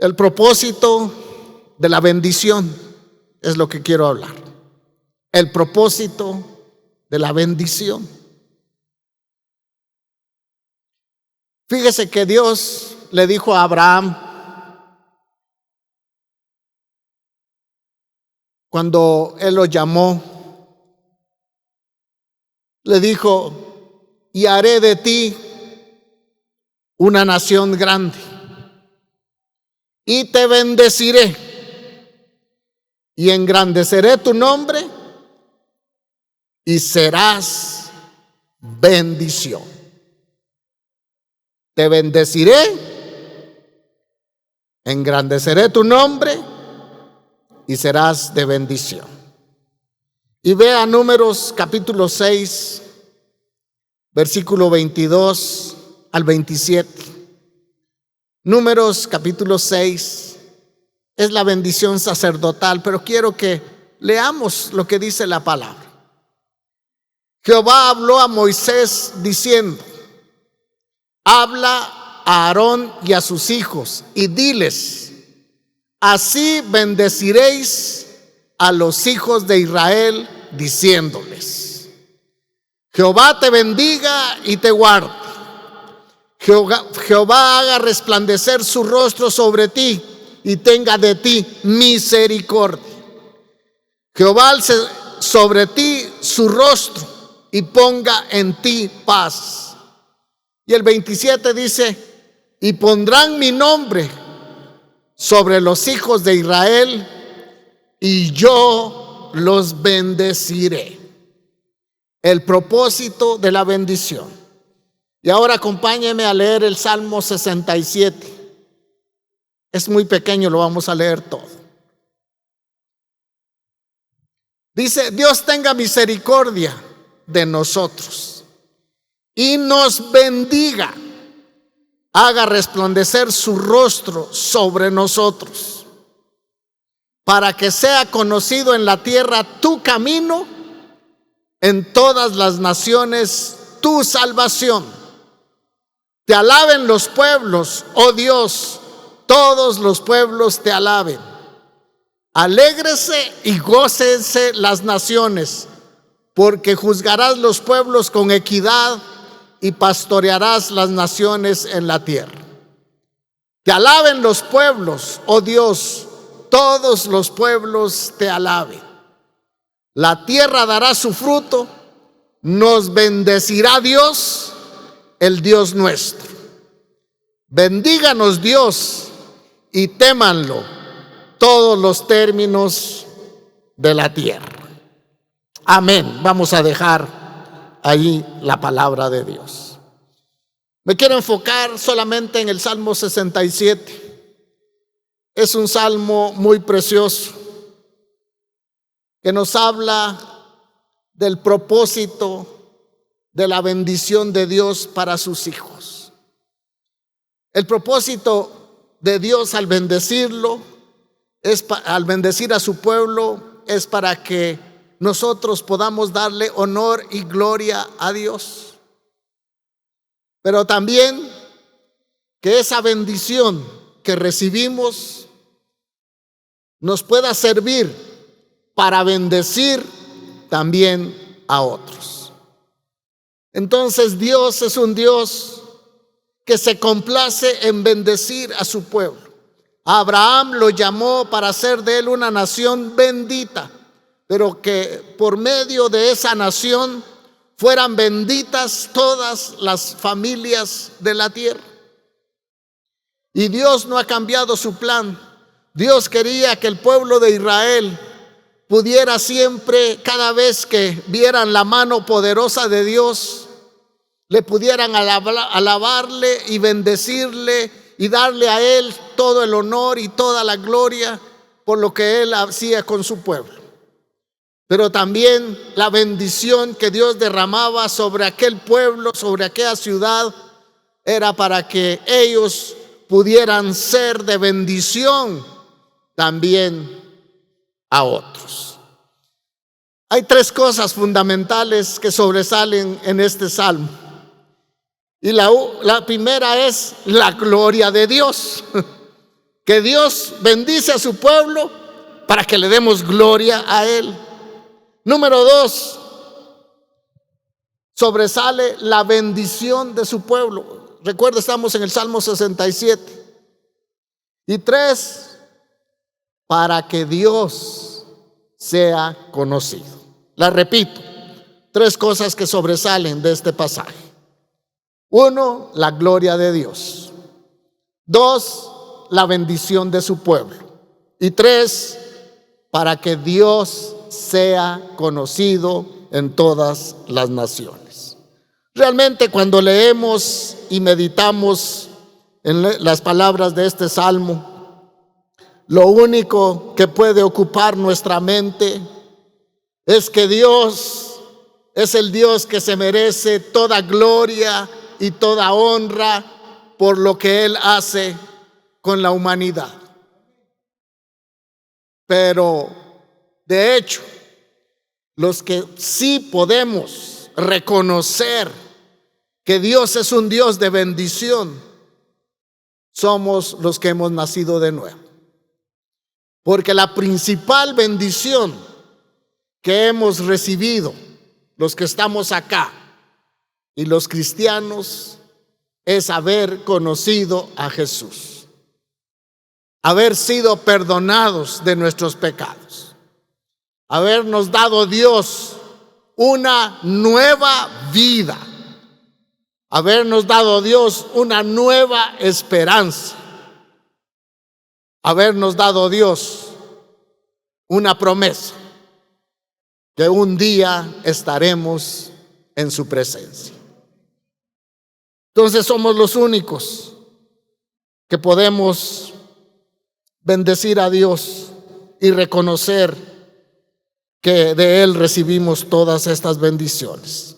El propósito de la bendición es lo que quiero hablar. El propósito de la bendición. Fíjese que Dios le dijo a Abraham, cuando él lo llamó, le dijo: y haré de ti una nación grande, y te bendeciré, y engrandeceré tu nombre, y serás bendición. Te bendeciré, engrandeceré tu nombre, y serás de bendición. Y vea Números capítulo 6, versículo 22 al 27. Números capítulo 6 es la bendición sacerdotal, pero quiero que leamos lo que dice la palabra. Jehová habló a Moisés diciendo: habla a Aarón y a sus hijos y diles: así bendeciréis a los hijos de Israel, diciéndoles: Jehová te bendiga y te guarde. Jehová haga resplandecer su rostro sobre ti y tenga de ti misericordia. Jehová alce sobre ti su rostro y ponga en ti paz. Y el 27 dice: y pondrán mi nombre sobre los hijos de Israel, y yo los bendeciré. El propósito de la bendición. Y ahora acompáñeme a leer el Salmo 67. Es muy pequeño, lo vamos a leer todo. Dice: Dios tenga misericordia de nosotros y nos bendiga, haga resplandecer su rostro sobre nosotros, para que sea conocido en la tierra tu camino, en todas las naciones tu salvación. Te alaben los pueblos, oh Dios, todos los pueblos te alaben. Alégrese y gócense las naciones, porque juzgarás los pueblos con equidad y pastorearás las naciones en la tierra. Te alaben los pueblos, oh Dios, todos los pueblos te alaben. La tierra dará su fruto, nos bendecirá Dios, el Dios nuestro. Bendíganos Dios y témanlo todos los términos de la tierra. Amén. Vamos a dejar ahí la palabra de Dios. Me quiero enfocar solamente en el Salmo 67. Es un salmo muy precioso que nos habla del propósito de la bendición de Dios para sus hijos. El propósito de Dios al bendecirlo, al bendecir a su pueblo, es para que nosotros podamos darle honor y gloria a Dios. Pero también que esa bendición que recibimos nos pueda servir para bendecir también a otros. Entonces Dios es un Dios que se complace en bendecir a su pueblo. A Abraham lo llamó para hacer de él una nación bendita, pero que por medio de esa nación fueran benditas todas las familias de la tierra. Y Dios no ha cambiado su plan. Dios quería que el pueblo de Israel pudiera siempre, cada vez que vieran la mano poderosa de Dios, le pudieran alabarle y bendecirle y darle a él todo el honor y toda la gloria por lo que él hacía con su pueblo. Pero también la bendición que Dios derramaba sobre aquel pueblo, sobre aquella ciudad, era para que ellos pudieran ser de bendición también a otros. Hay tres cosas fundamentales que sobresalen en este salmo. Y la primera es la gloria de Dios. que Dios bendice a su pueblo para que le demos gloria a Él. Número 2, sobresale la bendición de su pueblo. Recuerda, estamos en el Salmo 67. Y 3, para que Dios sea conocido. La repito, 3 cosas que sobresalen de este pasaje. 1, la gloria de Dios. 2, la bendición de su pueblo. Y 3, para que Dios sea conocido en todas las naciones. Realmente, cuando leemos y meditamos en las palabras de este salmo, lo único que puede ocupar nuestra mente es que Dios es el Dios que se merece toda gloria y toda honra por lo que Él hace con la humanidad. Pero, de hecho, los que sí podemos reconocer que Dios es un Dios de bendición, somos los que hemos nacido de nuevo. Porque la principal bendición que hemos recibido, los que estamos acá y los cristianos, es haber conocido a Jesús, haber sido perdonados de nuestros pecados, habernos dado Dios una nueva vida, habernos dado Dios una nueva esperanza, habernos dado Dios una promesa, que un día estaremos en su presencia. Entonces somos los únicos que podemos bendecir a Dios y reconocer que de Él recibimos todas estas bendiciones.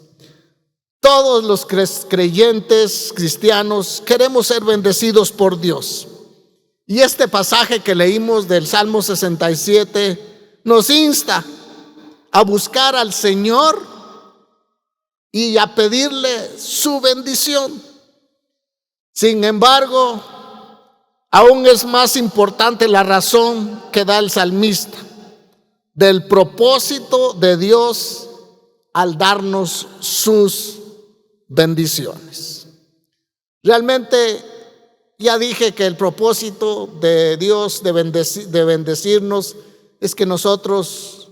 Todos los creyentes cristianos queremos ser bendecidos por Dios. Y este pasaje que leímos del Salmo 67 nos insta a buscar al Señor y a pedirle su bendición. Sin embargo, aún es más importante la razón que da el salmista del propósito de Dios al darnos sus bendiciones. Realmente, ya dije que el propósito de Dios de bendecirnos es que nosotros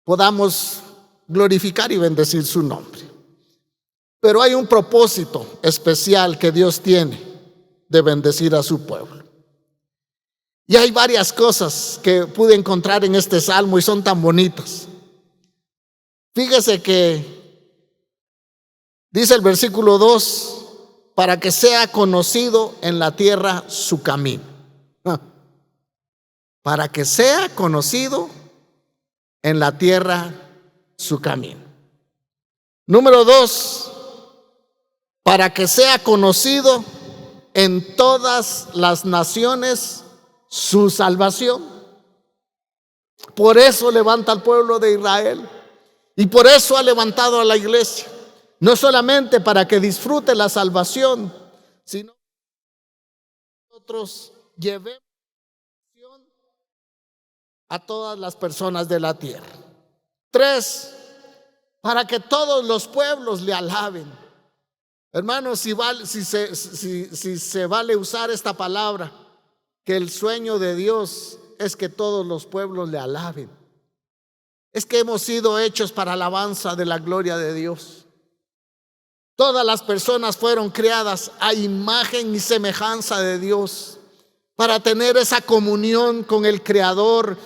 podamos glorificar y bendecir su nombre. Pero hay un propósito especial que Dios tiene de bendecir a su pueblo. Y hay varias cosas que pude encontrar en este salmo y son tan bonitas. Fíjese que dice el versículo 2, para que sea conocido en la tierra su camino. Para que sea conocido en la tierra su camino. Número 2, para que sea conocido en todas las naciones su salvación. Por eso levanta al pueblo de Israel y por eso ha levantado a la iglesia. No solamente para que disfrute la salvación, sino que nosotros llevemos a todas las personas de la tierra. 3, para que todos los pueblos le alaben. Hermanos, si se vale usar esta palabra, que el sueño de Dios es que todos los pueblos le alaben. Es que hemos sido hechos para alabanza de la gloria de Dios. Todas las personas fueron creadas a imagen y semejanza de Dios, para tener esa comunión con el Creador.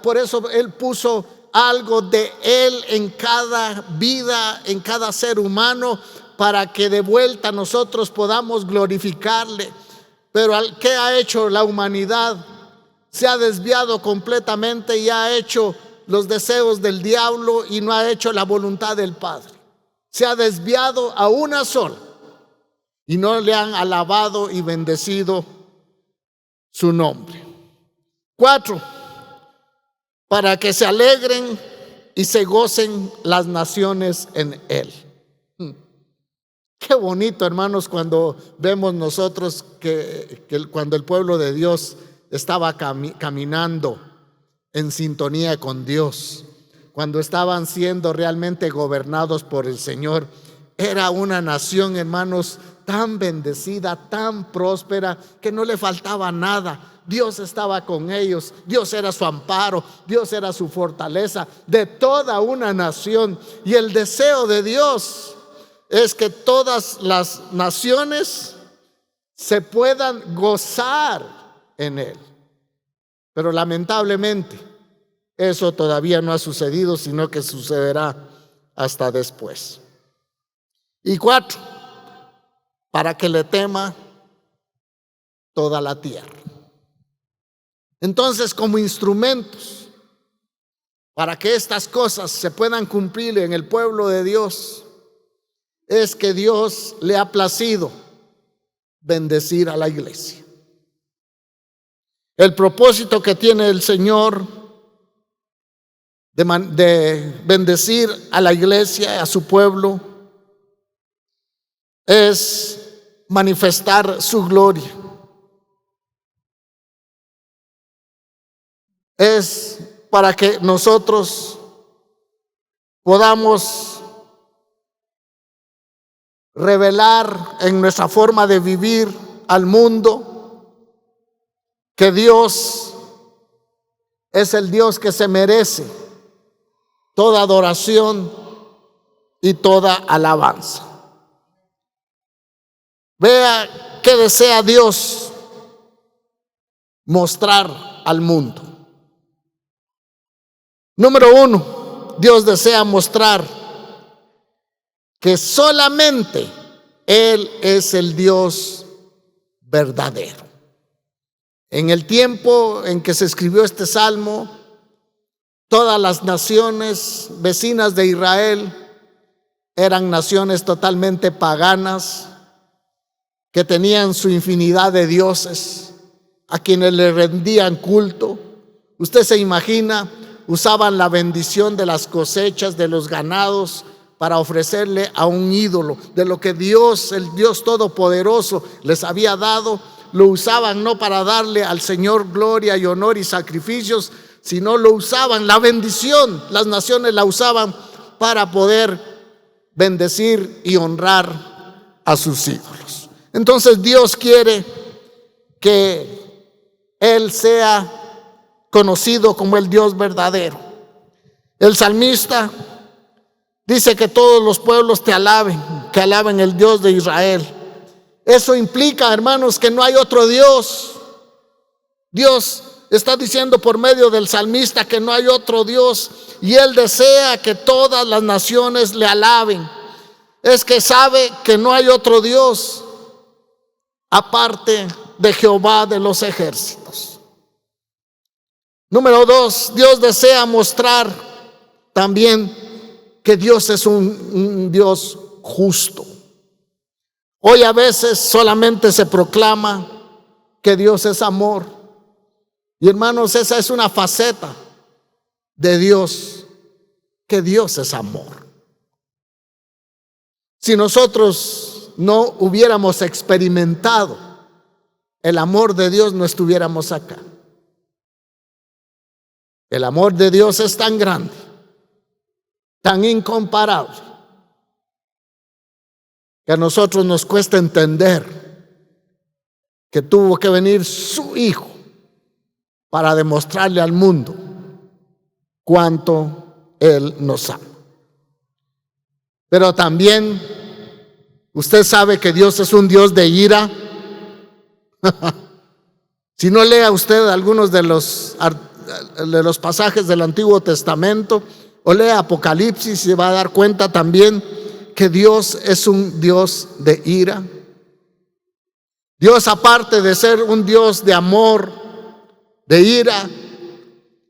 Por eso Él puso algo de Él en cada vida, en cada ser humano, para que de vuelta nosotros podamos glorificarle. Pero ¿qué ha hecho la humanidad? Se ha desviado completamente y ha hecho los deseos del diablo y no ha hecho la voluntad del Padre. Se ha desviado a una sola y no le han alabado y bendecido su nombre. 4, para que se alegren y se gocen las naciones en Él. Qué bonito, hermanos, cuando vemos nosotros cuando el pueblo de Dios estaba caminando en sintonía con Dios, cuando estaban siendo realmente gobernados por el Señor. Era una nación, hermanos, tan bendecida, tan próspera, que no le faltaba nada. Dios estaba con ellos, Dios era su amparo, Dios era su fortaleza de toda una nación. Y el deseo de Dios es que todas las naciones se puedan gozar en Él. Pero lamentablemente eso todavía no ha sucedido, sino que sucederá hasta después. Y 4, para que le tema toda la tierra. Entonces, como instrumentos para que estas cosas se puedan cumplir en el pueblo de Dios, es que Dios le ha placido bendecir a la iglesia. El propósito que tiene el Señor de bendecir a la iglesia, a su pueblo, es manifestar su gloria. Es para que nosotros podamos revelar en nuestra forma de vivir al mundo que Dios es el Dios que se merece toda adoración y toda alabanza. Vea qué desea Dios mostrar al mundo. Número 1, Dios desea mostrar que solamente Él es el Dios verdadero. En el tiempo en que se escribió este salmo, todas las naciones vecinas de Israel eran naciones totalmente paganas, que tenían su infinidad de dioses, a quienes le rendían culto. Usted se imagina, usaban la bendición de las cosechas, de los ganados, para ofrecerle a un ídolo. De lo que Dios, el Dios Todopoderoso, les había dado, lo usaban no para darle al Señor gloria y honor y sacrificios, sino lo usaban, la bendición, las naciones la usaban para poder bendecir y honrar a sus ídolos. Entonces Dios quiere que Él sea conocido como el Dios verdadero. El salmista dice que todos los pueblos te alaben, que alaben el Dios de Israel. Eso implica, hermanos, que no hay otro Dios. Dios está diciendo por medio del salmista que no hay otro Dios, y Él desea que todas las naciones le alaben. Es que sabe que no hay otro Dios aparte de Jehová de los ejércitos. Número 2, Dios desea mostrar también que Dios es un Dios justo. Hoy a veces solamente se proclama que Dios es amor. Y hermanos, esa es una faceta de Dios, que Dios es amor. Si nosotros no hubiéramos experimentado el amor de Dios, no estuviéramos acá. El amor de Dios es tan grande, tan incomparable, que a nosotros nos cuesta entender que tuvo que venir su Hijo para demostrarle al mundo cuánto Él nos ama. Pero también usted sabe que Dios es un Dios de ira. Si no, lea usted algunos de los pasajes del Antiguo Testamento, o lea Apocalipsis, y se va a dar cuenta también que Dios es un Dios de ira. Dios, aparte de ser un Dios de amor, de ira,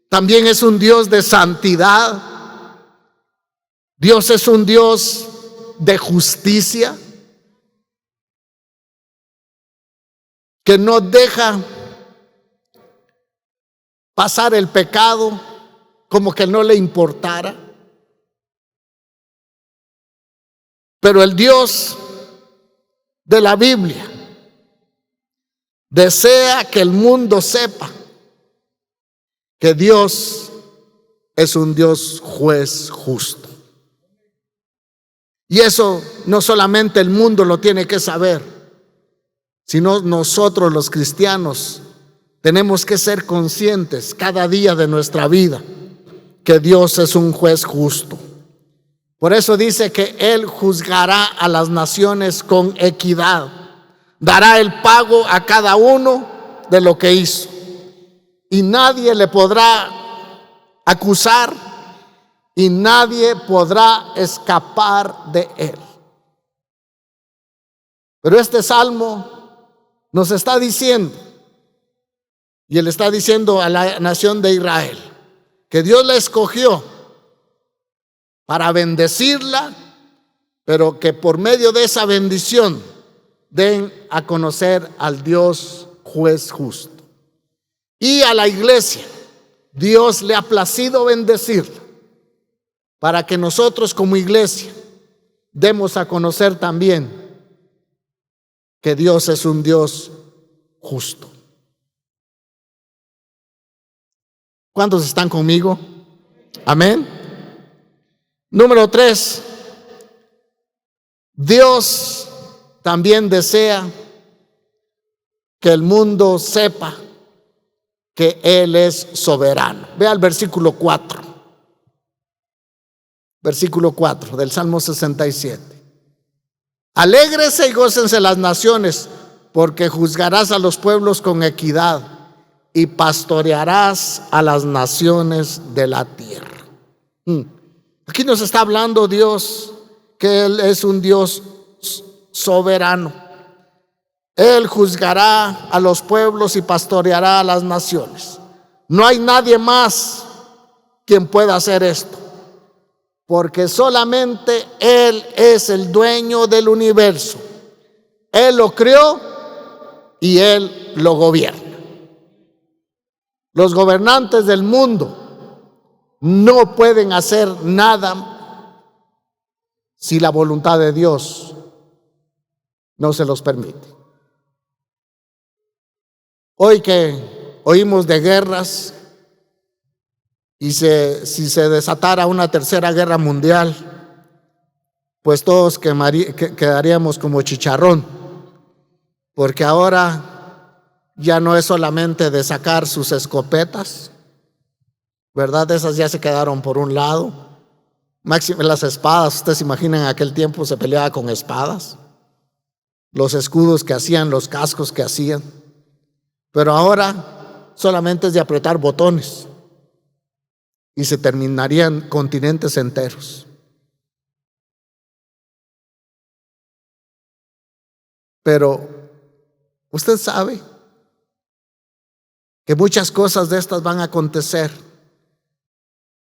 también es un Dios de santidad. Dios es un Dios de justicia, que no deja pasar el pecado como que no le importara. Pero el Dios de la Biblia. Desea que el mundo sepa que Dios es un Dios juez justo. Y eso no solamente el mundo lo tiene que saber, sino nosotros los cristianos tenemos que ser conscientes cada día de nuestra vida que Dios es un juez justo. Por eso dice que Él juzgará a las naciones con equidad, dará el pago a cada uno de lo que hizo, y nadie le podrá acusar y nadie podrá escapar de Él. Pero este salmo nos está diciendo, y Él está diciendo a la nación de Israel, que Dios la escogió para bendecirla, pero que por medio de esa bendición den a conocer al Dios juez justo. Y a la iglesia, Dios le ha placido bendecirla, para que nosotros como iglesia demos a conocer también que Dios es un Dios justo. ¿Cuántos están conmigo? Amén. Número 3, Dios también desea que el mundo sepa que Él es soberano. Vea el versículo 4. Versículo 4 del Salmo 67. Alégrese y gócense las naciones, porque juzgarás a los pueblos con equidad y pastorearás a las naciones de la tierra. Aquí nos está hablando Dios que Él es un Dios soberano. Él juzgará a los pueblos y pastoreará a las naciones. No hay nadie más quien pueda hacer esto, porque solamente Él es el dueño del universo. Él lo creó y Él lo gobierna. Los gobernantes del mundo no pueden hacer nada si la voluntad de Dios no se los permite. Hoy que oímos de guerras, y si se desatara una tercera guerra mundial, pues todos quedaríamos como chicharrón, porque ahora ya no es solamente de sacar sus escopetas, ¿verdad? Esas ya se quedaron por un lado. Máxime las espadas, ustedes se imaginan en aquel tiempo se peleaba con espadas, los escudos que hacían, los cascos que hacían. Pero ahora solamente es de apretar botones y se terminarían continentes enteros. Pero usted sabe que muchas cosas de estas van a acontecer,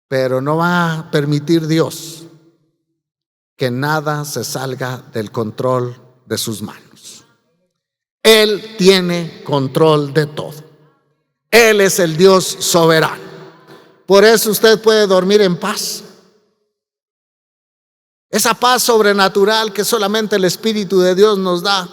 pero no va a permitir Dios que nada se salga del control de sus manos. Él tiene control de todo. Él es el Dios soberano. Por eso usted puede dormir en paz. Esa paz sobrenatural que solamente el Espíritu de Dios nos da,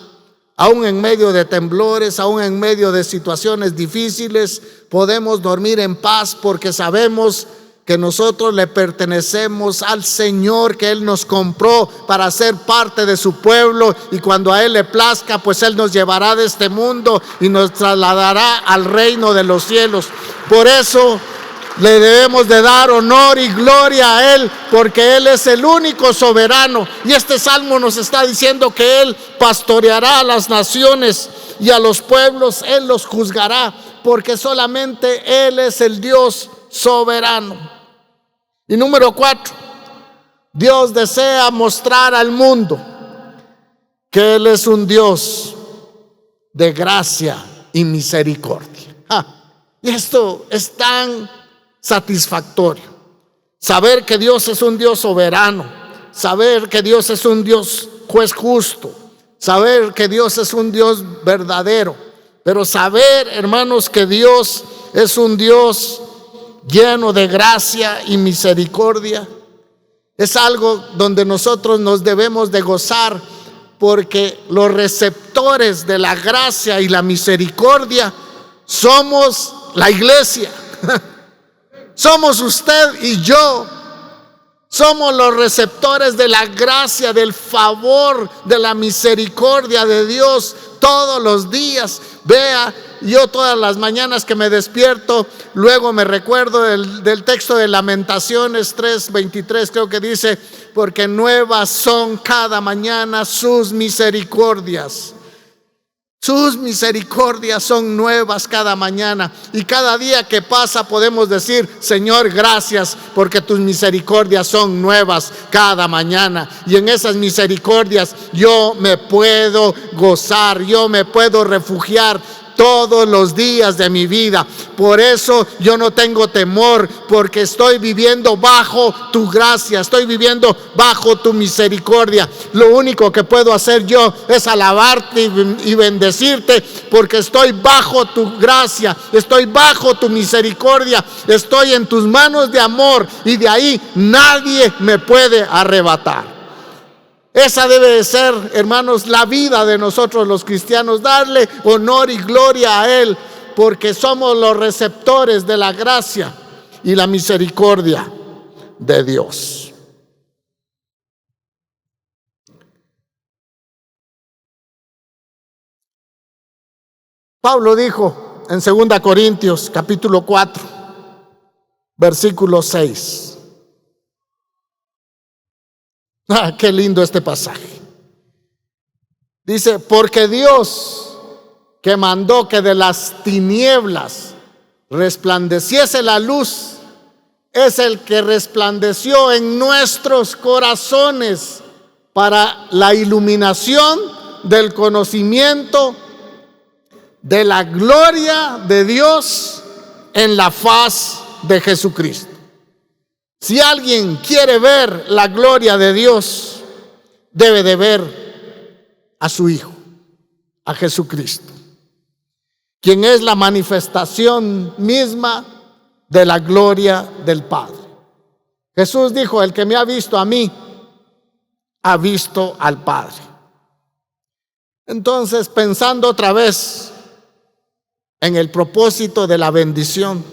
aún en medio de temblores, aún en medio de situaciones difíciles, podemos dormir en paz porque sabemos que nosotros le pertenecemos al Señor, que Él nos compró para ser parte de su pueblo, y cuando a Él le plazca, pues Él nos llevará de este mundo y nos trasladará al reino de los cielos. Por eso le debemos de dar honor y gloria a Él, porque Él es el único soberano. Y este salmo nos está diciendo que Él pastoreará a las naciones y a los pueblos Él los juzgará, porque solamente Él es el Dios soberano. Y número 4, Dios desea mostrar al mundo que Él es un Dios de gracia y misericordia. Y esto es tan satisfactorio, saber que Dios es un Dios soberano, saber que Dios es un Dios juez justo, saber que Dios es un Dios verdadero, pero saber, hermanos, que Dios es un Dios lleno de gracia y misericordia, es algo donde nosotros nos debemos de gozar, porque los receptores de la gracia y la misericordia somos la iglesia. Somos usted y yo. Somos los receptores de la gracia, del favor, de la misericordia de Dios todos los días. Vea, yo todas las mañanas que me despierto, luego me recuerdo del texto de Lamentaciones 3:23, creo que dice: porque nuevas son cada mañana sus misericordias. Sus misericordias son nuevas cada mañana, y cada día que pasa podemos decir: Señor, gracias, porque tus misericordias son nuevas cada mañana. Y en esas misericordias yo me puedo gozar, yo me puedo refugiar todos los días de mi vida. Por eso yo no tengo temor, porque estoy viviendo bajo tu gracia, estoy viviendo bajo tu misericordia. Lo único que puedo hacer yo es alabarte y bendecirte, porque estoy bajo tu gracia, estoy bajo tu misericordia, estoy en tus manos de amor, y de ahí nadie me puede arrebatar. Esa debe de ser, hermanos, la vida de nosotros los cristianos: darle honor y gloria a Él, porque somos los receptores de la gracia y la misericordia de Dios. Pablo dijo en 2 Corintios capítulo 4, versículo 6. Qué lindo este pasaje. Dice: porque Dios, que mandó que de las tinieblas resplandeciese la luz, es el que resplandeció en nuestros corazones para la iluminación del conocimiento de la gloria de Dios en la faz de Jesucristo. Si alguien quiere ver la gloria de Dios, debe de ver a su Hijo, a Jesucristo, quien es la manifestación misma de la gloria del Padre. Jesús dijo: el que me ha visto a mí, ha visto al Padre. Entonces, pensando otra vez en el propósito de la bendición,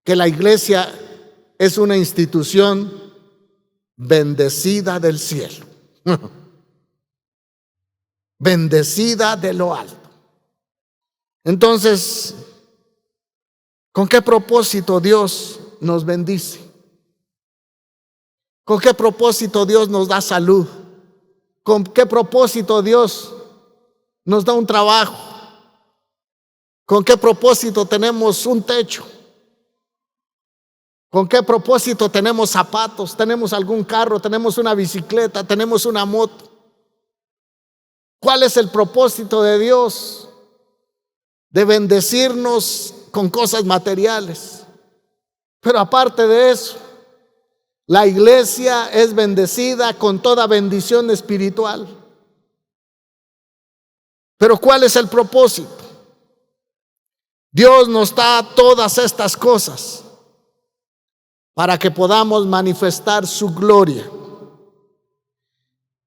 que la iglesia es una institución bendecida del cielo, bendecida de lo alto. Entonces, ¿con qué propósito Dios nos bendice? ¿Con qué propósito Dios nos da salud? ¿Con qué propósito Dios nos da un trabajo? ¿Con qué propósito tenemos un techo? ¿Con qué propósito tenemos zapatos? ¿Tenemos algún carro? ¿Tenemos una bicicleta? ¿Tenemos una moto? ¿Cuál es el propósito de Dios? De bendecirnos con cosas materiales. Pero aparte de eso, la iglesia es bendecida con toda bendición espiritual. Pero ¿cuál es el propósito? Dios nos da todas estas cosas para que podamos manifestar su gloria.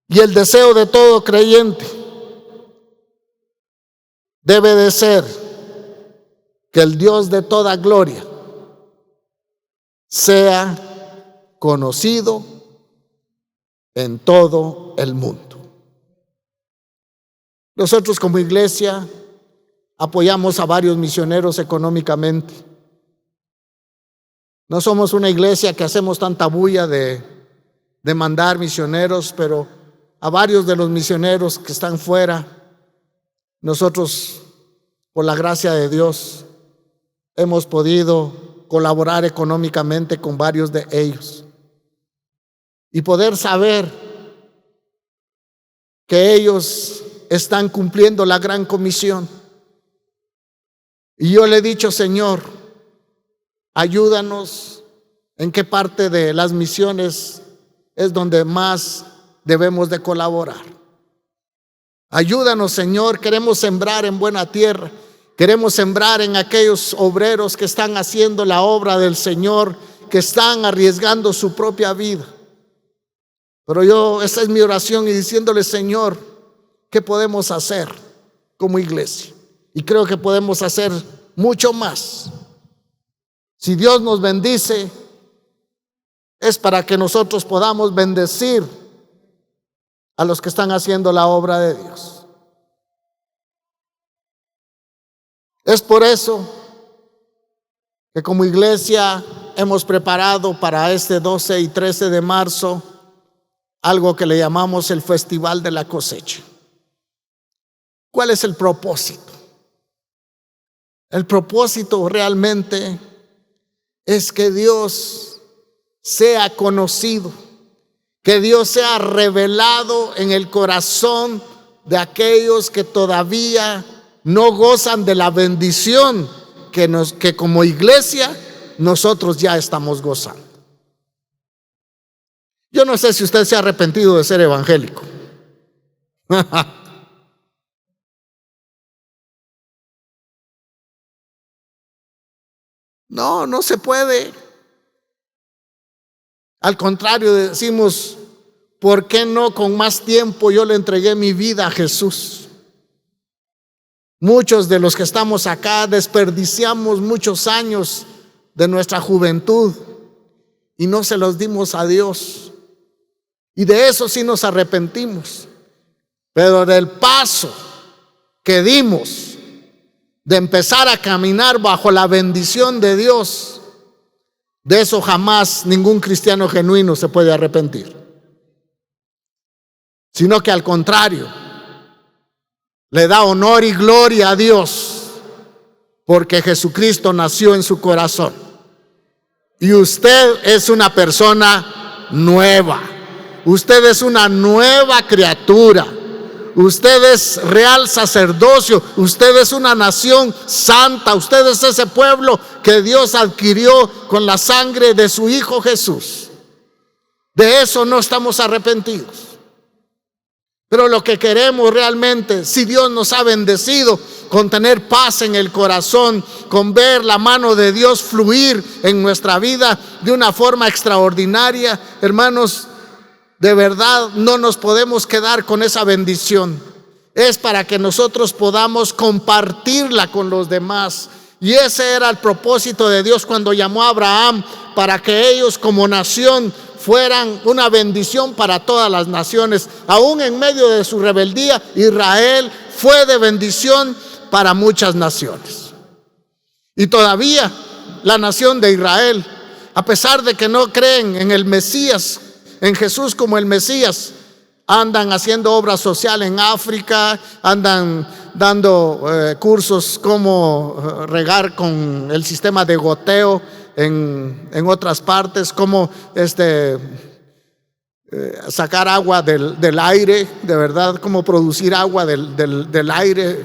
Y el deseo de todo creyente debe de ser que el Dios de toda gloria sea conocido en todo el mundo. Nosotros como iglesia apoyamos a varios misioneros económicamente. No somos una iglesia que hacemos tanta bulla de mandar misioneros, pero a varios de los misioneros que están fuera, nosotros, por la gracia de Dios, hemos podido colaborar económicamente con varios de ellos y poder saber que ellos están cumpliendo la gran comisión. Y yo le he dicho: Señor, ayúdanos. ¿En qué parte de las misiones es donde más debemos de colaborar? Ayúdanos, Señor. Queremos sembrar en buena tierra. Queremos sembrar en aquellos obreros que están haciendo la obra del Señor, que están arriesgando su propia vida. Pero esa es mi oración y diciéndole, Señor, ¿qué podemos hacer como iglesia? Y creo que podemos hacer mucho más. Si Dios nos bendice, es para que nosotros podamos bendecir a los que están haciendo la obra de Dios. Es por eso que como iglesia hemos preparado para este 12 y 13 de marzo algo que le llamamos el Festival de la Cosecha. ¿Cuál es el propósito? El propósito realmente es que Dios sea conocido, que Dios sea revelado en el corazón de aquellos que todavía no gozan de la bendición que como iglesia nosotros ya estamos gozando. Yo no sé si usted se ha arrepentido de ser evangélico. No, no se puede. Al contrario, decimos, ¿por qué no con más tiempo yo le entregué mi vida a Jesús? Muchos de los que estamos acá desperdiciamos muchos años de nuestra juventud y no se los dimos a Dios. Y de eso sí nos arrepentimos. Pero del paso que dimos de empezar a caminar bajo la bendición de Dios, de eso jamás ningún cristiano genuino se puede arrepentir. Sino que al contrario, le da honor y gloria a Dios porque Jesucristo nació en su corazón. Y usted es una persona nueva. Usted es una nueva criatura. Usted es real sacerdocio. Usted es una nación santa. Usted es ese pueblo que Dios adquirió con la sangre de su Hijo Jesús. De eso no estamos arrepentidos. Pero lo que queremos realmente, si Dios nos ha bendecido con tener paz en el corazón, con ver la mano de Dios fluir en nuestra vida de una forma extraordinaria, hermanos, de verdad no nos podemos quedar con esa bendición. Es para que nosotros podamos compartirla con los demás. Y ese era el propósito de Dios cuando llamó a Abraham, para que ellos como nación fueran una bendición para todas las naciones. Aún en medio de su rebeldía, Israel fue de bendición para muchas naciones. Y todavía la nación de Israel, a pesar de que no creen en el Mesías, en Jesús como el Mesías, andan haciendo obra social en África, andan dando cursos como regar con el sistema de goteo en otras partes, como sacar agua del aire, de verdad, cómo producir agua del aire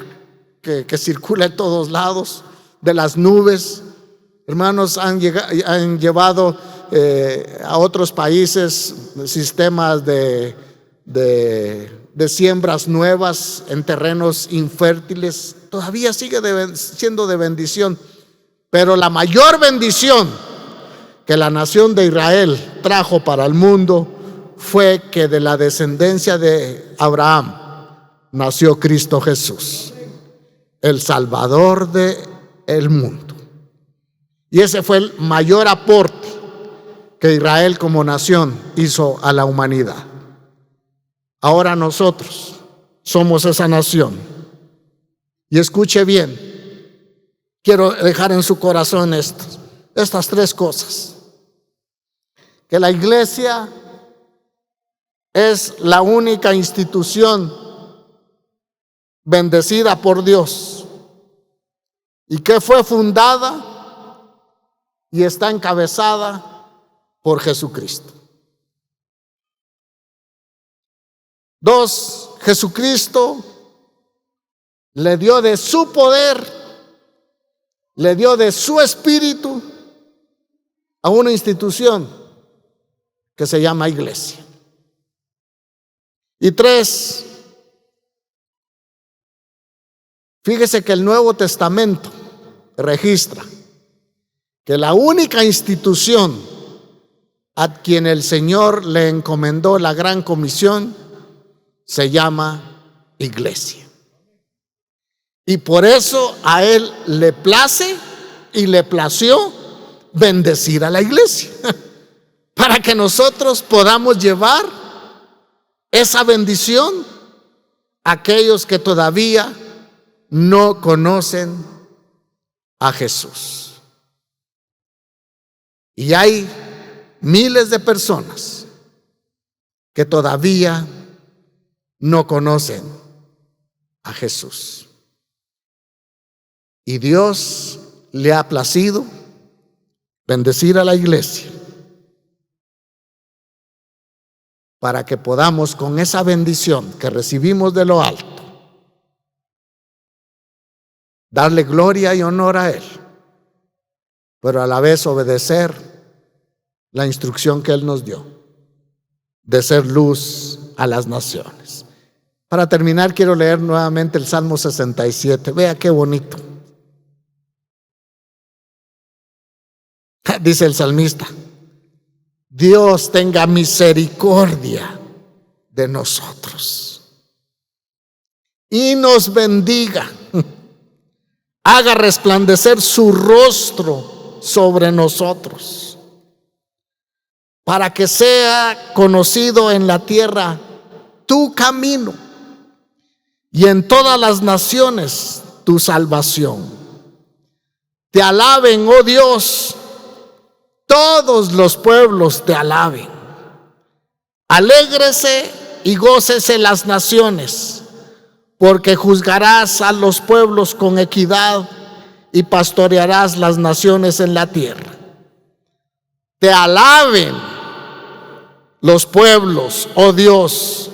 que circula en todos lados, de las nubes. Hermanos, han llevado a otros países sistemas de siembras nuevas en terrenos infértiles. Todavía sigue siendo de bendición. Pero la mayor bendición que la nación de Israel trajo para el mundo fue que de la descendencia de Abraham nació Cristo Jesús, el Salvador del mundo. Y ese fue el mayor aporte que Israel como nación hizo a la humanidad. Ahora nosotros somos esa nación. Y escuche bien, quiero dejar en su corazón estas tres cosas. Que la iglesia es la única institución bendecida por Dios y que fue fundada y está encabezada por Jesucristo. 2, Jesucristo le dio de su poder, le dio de su espíritu a una institución que se llama iglesia. Y 3, fíjese que el Nuevo Testamento registra que la única institución a quien el Señor le encomendó la gran comisión, se llama iglesia. Y por eso a Él le place y le plació bendecir a la iglesia, para que nosotros podamos llevar esa bendición a aquellos que todavía no conocen a Jesús. Y hay miles de personas que todavía no conocen a Jesús. Y Dios le ha placido bendecir a la iglesia para que podamos, con esa bendición que recibimos de lo alto, darle gloria y honor a Él, pero a la vez obedecer la instrucción que Él nos dio de ser luz a las naciones. Para terminar, quiero leer nuevamente el Salmo 67. Vea qué bonito. Dice el salmista: Dios tenga misericordia de nosotros y nos bendiga, haga resplandecer su rostro sobre nosotros, para que sea conocido en la tierra tu camino y en todas las naciones tu salvación. Te alaben, oh Dios, todos los pueblos te alaben. Alégrese y gócese las naciones, porque juzgarás a los pueblos con equidad y pastorearás las naciones en la tierra. Te alaben los pueblos, oh Dios,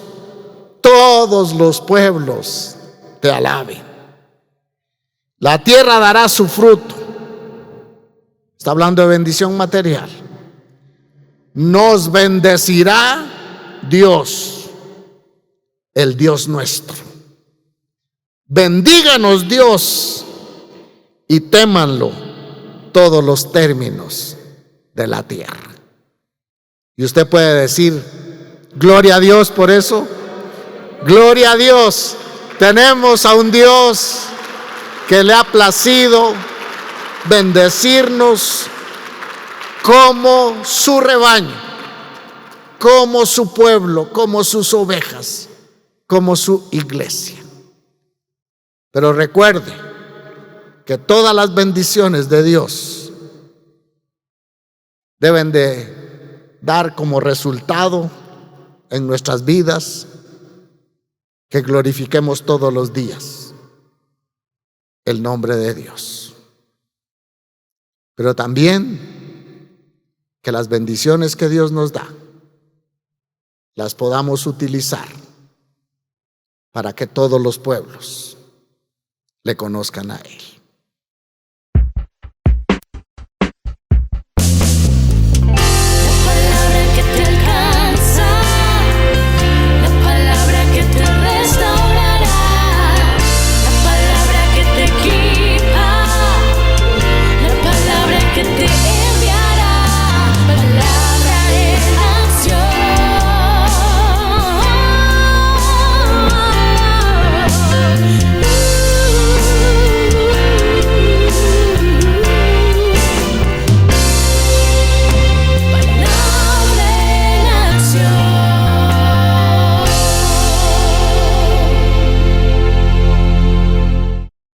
todos los pueblos te alaben. La tierra dará su fruto. Está hablando de bendición material. Nos bendecirá Dios, el Dios nuestro. Bendíganos Dios y témanlo todos los términos de la tierra. Y usted puede decir: gloria a Dios por eso. Gloria a Dios. Tenemos a un Dios que le ha placido bendecirnos como su rebaño, como su pueblo, como sus ovejas, como su iglesia. Pero recuerde que todas las bendiciones de Dios deben de dar como resultado en nuestras vidas que glorifiquemos todos los días el nombre de Dios. Pero también que las bendiciones que Dios nos da las podamos utilizar para que todos los pueblos le conozcan a Él.